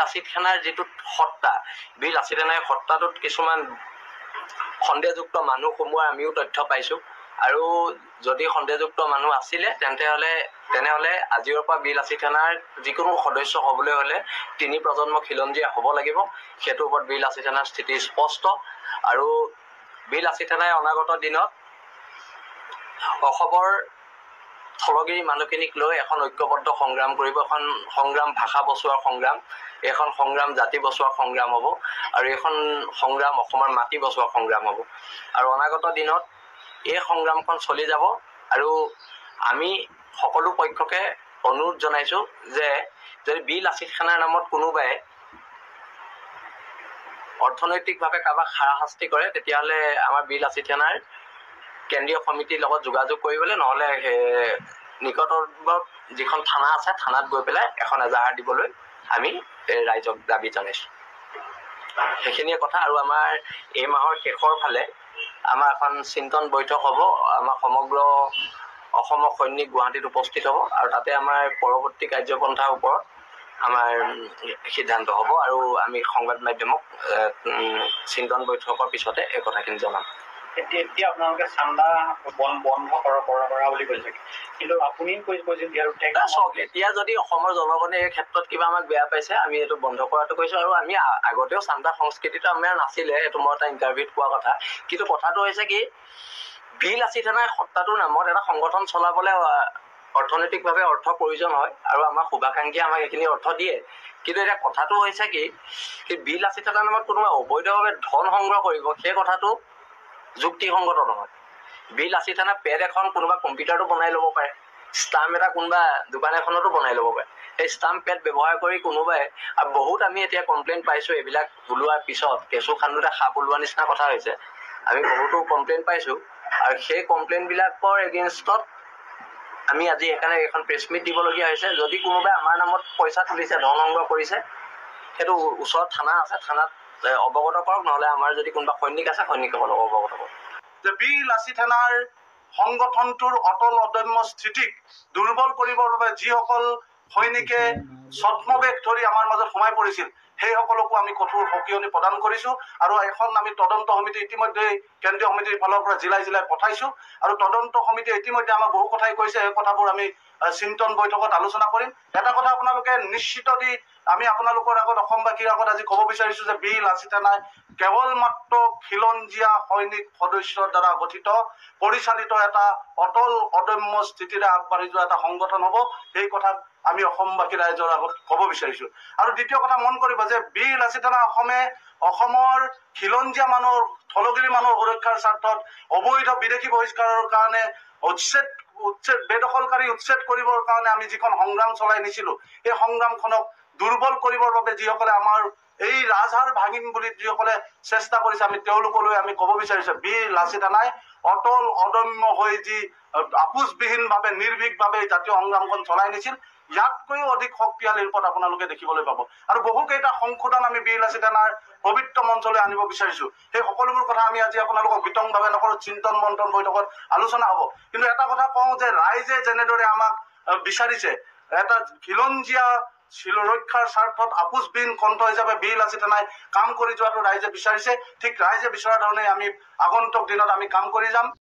লাচিত সেনাৰ যিটো সত্তা, বীৰ লাচিত সেনাৰ সত্তাটোত কিছুমান সন্দেহযুক্ত মানুহ সোমোৱাৰ আমিও তথ্য পাইছোঁ। আৰু যদি সন্দেহযুক্ত মানুহ আছিলে তেনেহ'লে আজিৰ পৰা বীৰ লাচিত সেনাৰ যিকোনো সদস্য হ'বলৈ হ'লে 3 প্ৰজন্ম খিলঞ্জীয়া হ'ব লাগিব। সেইটোৰ ওপৰত বীৰ লাচিত সেনাৰ স্থিতি স্পষ্ট। আৰু বীৰ লাচিত সেনাই অনাগত দিনত অসমৰ থলগিৰি মানুহখিনিক লৈ এখন ঐক্যবদ্ধ সংগ্ৰাম কৰিব। এখন সংগ্ৰাম ভাষা বচোৱাৰ সংগ্ৰাম, এইখন সংগ্ৰাম জাতি বচোৱাৰ সংগ্ৰাম হ'ব। আৰু এইখন সংগ্ৰাম অসমৰ মাটি বচোৱাৰ সংগ্ৰাম হ'ব। আৰু অনাগত দিনত এই সংগ্ৰামখন চলি যাব। আৰু আমি সকলো পক্ষকে অনুৰোধ জনাইছোঁ যে যদি বীৰ লাচিত সেনাৰ নামত কোনোবাই অৰ্থনৈতিকভাৱে কাৰোবাক হাৰাশাস্তি কৰে, তেতিয়াহ'লে আমাৰ বীৰ লাচিত সেনাৰ কেন্দ্ৰীয় সমিতিৰ লগত যোগাযোগ কৰিবলৈ, নহ'লে নিকটৱৰ্তী যিখন থানা আছে থানাত গৈ পেলাই এখন এজাহাৰ দিবলৈ আমি ৰাইজক দাবী জনাইছোঁ। সেইখিনিয়ে কথা। আৰু আমাৰ এই মাহৰ শেষৰ ফালে আমাৰ এখন চিন্তন বৈঠক হ'ব। আমাৰ সমগ্ৰ অসমৰ সৈনিক গুৱাহাটীত উপস্থিত হ'ব। আৰু তাতে আমাৰ পৰৱৰ্তী কাৰ্যপন্থাৰ ওপৰত আমাৰ সিদ্ধান্ত হ'ব। আৰু আমি সংবাদ মাধ্যমক চিন্তন বৈঠকৰ পিছতে এই কথাখিনি জনাম। এতিয়া আপোনালোকে চান্দা বন্ধ কৰা বুলি কৈছে, কিন্তু আপুনি কৈছে চাওক, এতিয়া যদি অসমৰ জনগণে এই ক্ষেত্ৰত কিবা আমাক বেয়া পাইছে, আমি এইটো বন্ধ কৰাটো কৈছোঁ। আৰু আমি আগতেও চান্দা সংস্কৃতিটো আমাৰ নাছিলে, এইটো মই এটা ইণ্টাৰভিউত কোৱা কথা। কিন্তু কথাটো হৈছে কি, বীৰ লাচিত সেনাৰ সত্তাটোৰ নামত এটা সংগঠন চলাবলৈ অৰ্থনৈতিকভাৱে অৰ্থৰ প্ৰয়োজন হয়। আৰু আমাৰ শুভাকাংক্ষীয়ে আমাক এইখিনি অৰ্থ দিয়ে। কিন্তু এতিয়া কথাটো হৈছে কি, বীৰ লাচিত সেনাৰ নামত কোনোবা অবৈধভাৱে ধন সংগ্ৰহ কৰিব, সেই কথাটো যুক্তিসংগত নহয়। বীৰ লাচিত সেনাৰ পেড এখন কোনোবা কম্পিউটাৰটো বনাই ল'ব পাৰে, ষ্টাম্প এটা কোনোবা দোকান এখনতো বনাই ল'ব পাৰে। সেই ষ্টাম্প পেড ব্যৱহাৰ কৰি কোনোবাই, আৰু বহুত আমি এতিয়া কমপ্লেইন পাইছোঁ এইবিলাক ওলোৱাৰ পিছত, কেঁচু খান্দোতে সাপ ওলোৱা নিচিনা কথা হৈছে। আমি বহুতো কমপ্লেইন পাইছোঁ। আৰু সেই কমপ্লেইনবিলাকৰ এগেইনষ্টত আমি আজি সেইকাৰণে এখন প্ৰেছ মিট দিবলগীয়া হৈছে। যদি কোনোবাই আমাৰ নামত পইচা তুলিছে, ধন সংগ্ৰহ কৰিছে, সেইটো ওচৰত থানা আছে, থানাত অৱগত কৰক। নহ'লে আমাৰ যদি কোনোবা সৈনিক আছে, সৈনিকসকলক অৱগত কৰক। যে বীৰ লাচিত সেনাৰ সংগঠনটোৰ অটল অদম্য স্থিতিক দুৰ্বল কৰিবৰ বাবে যিসকল সৈনিকে ছদ্মবেশ ধৰি আমাৰ মাজত সোমাই পৰিছিল, সেইসকলকো আমি কঠোৰ সকিয়নি প্ৰদান কৰিছোঁ। আৰু এখন আমি তদন্ত সমিতি ইতিমধ্যে কেন্দ্ৰীয় সমিতিৰ ফালৰ পৰা জিলাই পঠাইছোঁ। আৰু তদন্ত সমিতিয়ে ইতিমধ্যে আমাক বহু কথাই কৈছে, সেই কথাবোৰ আমি চিন্তন বৈঠকত আলোচনা কৰিম। এটা কথা আপোনালোকে নিশ্চিত দি আমি আপোনালোকৰ আগত, অসমবাসীৰ আগত আজি ক'ব বিচাৰিছোঁ যে বীৰ লাচিত সেনাই কেৱল মাত্ৰ খিলঞ্জীয়া সৈনিক সদস্যৰ দ্বাৰা গঠিত, পৰিচালিত এটা অটল অদম্য স্থিতিৰে আগবাঢ়ি যোৱা এটা সংগঠন হ'ব। সেই কথা আমি অসমবাসী ৰাইজৰ আগত ক'ব বিচাৰিছোঁ। আৰু দ্বিতীয় কথা মন কৰিব যে বীৰ লাচিত সেনা অসমৰ খিলঞ্জীয়া মানুহৰ, থলগিৰি মানুহৰ সুৰক্ষাৰ স্বাৰ্থত অবৈধ বিদেশী বহিষ্কাৰৰ কাৰণে বেদখলকাৰী উচ্ছেদ কৰিবৰ কাৰণে আমি যিখন সংগ্ৰাম চলাই নিছিলোঁ, এই সংগ্ৰামখনক দুৰ্বল কৰিবৰ বাবে যিসকলে আমাৰ এই ৰাজহাড় ভাঙিম বুলি যিসকলে চেষ্টা কৰিছে, আমি তেওঁলোকলৈ আমি ক'ব বিচাৰিছোঁ, বীৰ লাচিত সেনাই অটল অদম্য হৈ যি আপোচবিহীনভাৱে নিৰ্ভীকভাৱে জাতীয় সংগ্ৰামখন চলাই নিছিল, ইয়াতকৈও অধিক শক্তিশালী ৰূপত আপোনালোকে দেখিবলৈ পাব। আৰু বহুকেইটা সংশোধন আমি বীৰ লাচিত সেনাৰ পবিত্ৰ মঞ্চলৈ আনিব বিচাৰিছোঁ। সেই সকলোবোৰ কথা আমি আজি আপোনালোকক বিতংভাৱে নকৰোঁ, চিন্তন মন্থন বৈঠকত আলোচনা হ'ব। কিন্তু এটা কথা কওঁ যে ৰাইজে যেনেদৰে আমাক বিচাৰিছে, এটা খিলঞ্জীয়া ৰক্ষাৰ স্বাৰ্থত আপোচবিহীন কণ্ঠ হিচাপে বীৰ লাচিত সেনাই কাম কৰি যোৱাটো ৰাইজে বিচাৰিছে, ঠিক ৰাইজে বিচৰা ধৰণে আমি আগন্তুক দিনত আমি কাম কৰি যাম।